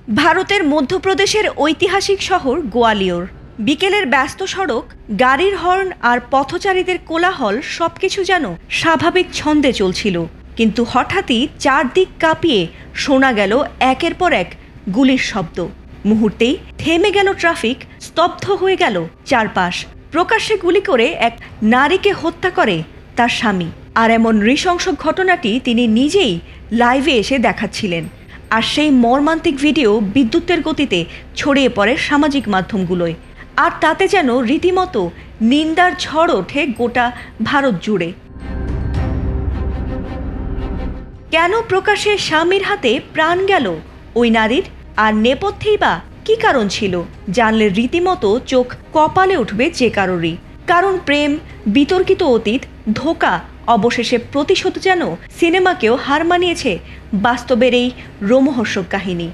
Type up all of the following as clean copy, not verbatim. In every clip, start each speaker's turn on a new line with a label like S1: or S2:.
S1: ভারতের মধ্যপ্রদেশের ঐতিহাসিক শহর গোয়ালিয়র। বিকেলের ব্যস্ত সড়ক, গাড়ির হর্ন আর পথচারীদের কোলাহল সবকিছু যেন স্বাভাবিক ছন্দে চলছিল, কিন্তু হঠাৎই চারদিক কাঁপিয়ে শোনা গেল একের পর এক গুলির শব্দ। মুহূর্তেই থেমে গেল ট্রাফিক, স্তব্ধ হয়ে গেল চারপাশ। প্রকাশ্যে গুলি করে এক নারীকে হত্যা করে তার স্বামী। আর এমন নৃশংস ঘটনাটি তিনি নিজেই লাইভে এসে দেখাচ্ছিলেন। আর সেই মর্মান্তিক ভিডিও বিদ্যুতের গতিতে ছড়িয়ে পড়ে সামাজিক মাধ্যমগুলোয়। আর তাতে যেন রীতিমতো নিন্দার ঝড় ওঠে গোটা ভারত জুড়ে। কেন প্রকাশ্যে স্বামীর হাতে প্রাণ গেল ওই নারীর? আর নেপথ্যেই বা কি কারণ ছিল? জানলে রীতিমতো চোখ কপালে উঠবে যে কারোরই। কারণ প্রেম, বিতর্কিত অতীত, ধোঁকা, অবশেষে প্রতিশোধ যেন সিনেমাকেও হার মানিয়েছে বাস্তবের এই রোমহর্ষক কাহিনী।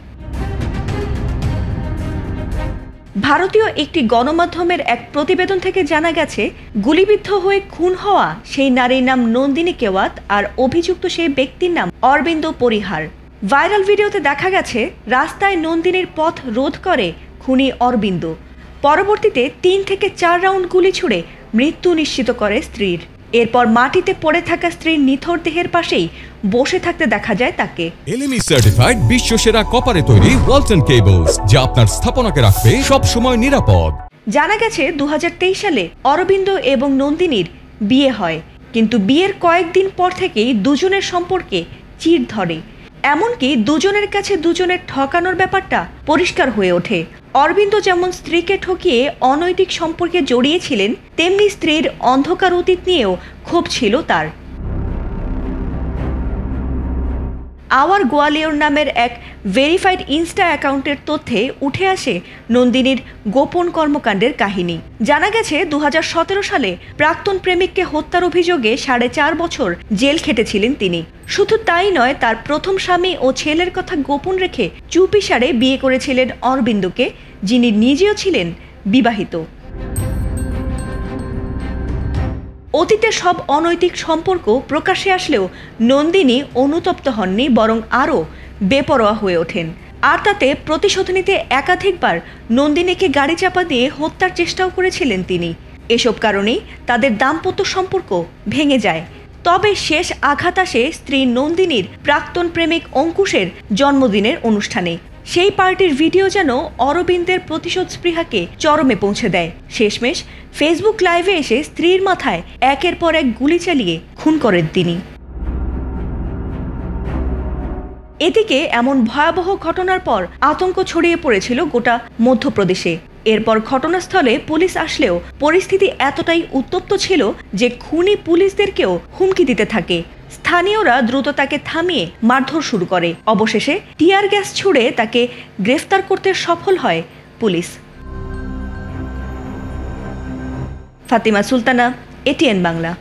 S1: ভারতীয় একটি গণমাধ্যমের এক প্রতিবেদন থেকে জানা গেছে, গুলিবিদ্ধ হয়ে খুন হওয়া সেই নারীর নাম নন্দিনী কেওয়াত, আর অভিযুক্ত সেই ব্যক্তির নাম অরবিন্দ পরিহার। ভাইরাল ভিডিওতে দেখা গেছে রাস্তায় নন্দিনীর পথ রোধ করে খুনি অরবিন্দ। পরবর্তীতে 3 থেকে 4 রাউন্ড গুলি ছুড়ে মৃত্যু নিশ্চিত করে স্ত্রীর। এরপর মাটিতে পড়ে থাকা স্ত্রীর নিথর দেহের পাশেই বসে থাকতে দেখা যায় তাকে।
S2: এলএমই সার্টিফাইড বিশ্বসেরা কপারে তৈরি ওয়ালটন কেবলস, যা আপনার স্থাপনাকে রাখবে সব সময় নিরাপদ।
S1: জানা গেছে 2023 সালে অরবিন্দ এবং নন্দিনীর বিয়ে হয়, কিন্তু বিয়ের কয়েকদিন পর থেকেই দুজনের সম্পর্কে চিড় ধরে। এমনকি দুজনের কাছে দুজনের ঠকানোর ব্যাপারটা পরিষ্কার হয়ে ওঠে। অরবিন্দ যেমন স্ত্রীকে ঠকিয়ে অনৈতিক সম্পর্কে জড়িয়েছিলেন, তেমনি স্ত্রীর অন্ধকার অতীত নিয়েও ক্ষোভ ছিল তার। আওয়ার গোয়ালিয়র নামের এক ভেরিফাইড ইনস্টা অ্যাকাউন্টের তথ্যে উঠে আসে নন্দিনীর গোপন কর্মকাণ্ডের কাহিনী। জানা গেছে 2017 সালে প্রাক্তন প্রেমিককে হত্যার অভিযোগে 4.5 বছর জেল খেটেছিলেন তিনি। শুধু তাই নয়, তার প্রথম স্বামী ও ছেলের কথা গোপন রেখে চুপিসারে বিয়ে করেছিলেন অরবিন্দকে, যিনি নিজেও ছিলেন বিবাহিত। অতীতে সব অনৈতিক সম্পর্ক প্রকাশ্যে আসলেও নন্দিনী অনুতপ্ত হননি, বরং আরও বেপরোয়া হয়ে ওঠেন। আর তাতে প্রতিশোধ নিতে একাধিকবার নন্দিনীকে গাড়ি চাপা দিয়ে হত্যার চেষ্টাও করেছিলেন তিনি। এসব কারণেই তাদের দাম্পত্য সম্পর্ক ভেঙে যায়। তবে শেষ আঘাত আসে স্ত্রী নন্দিনীর প্রাক্তন প্রেমিক অঙ্কুশের জন্মদিনের অনুষ্ঠানে। সেই পার্টির ভিডিও যেন অরবিন্দের প্রতিশোধ স্পৃহাকে চরমে পৌঁছে দেয়। শেষমেশ ফেসবুক লাইভে এসে স্ত্রীর মাথায় একের পর এক গুলি চালিয়ে খুন করেন তিনি। এদিকে এমন ভয়াবহ ঘটনার পর আতঙ্ক ছড়িয়ে পড়েছিল গোটা মধ্যপ্রদেশে। এরপর ঘটনাস্থলে পুলিশ আসলেও পরিস্থিতি এতটাই উত্তপ্ত ছিল যে খুনি পুলিশদেরকেও হুমকি দিতে থাকে। স্থানীয়রা দ্রুত তাকে থামিয়ে মারধর শুরু করে। অবশেষে টিয়ার গ্যাস ছুড়ে তাকে গ্রেফতার করতে সফল হয় পুলিশ। ফাতিমা সুলতানা, এটিএন বাংলা।